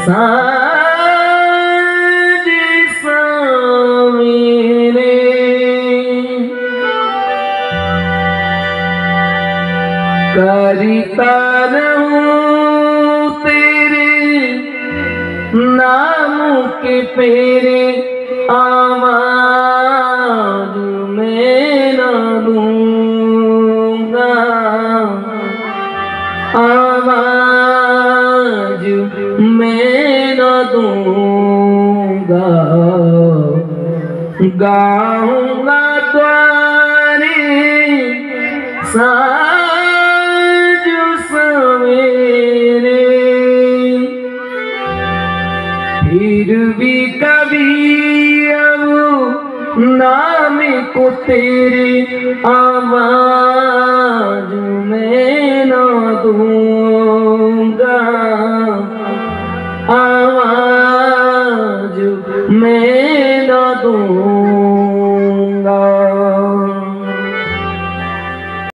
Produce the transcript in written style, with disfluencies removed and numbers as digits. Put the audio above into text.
साँझ सवेरे करता रहूं तेरे नाम के फेरे, आवाज में न दूंगा, आवाज में न दूंगा, गाऊंगा द्वारे साँझ सवेरे। फिर भी कभी अब नाम को तेरे आवाज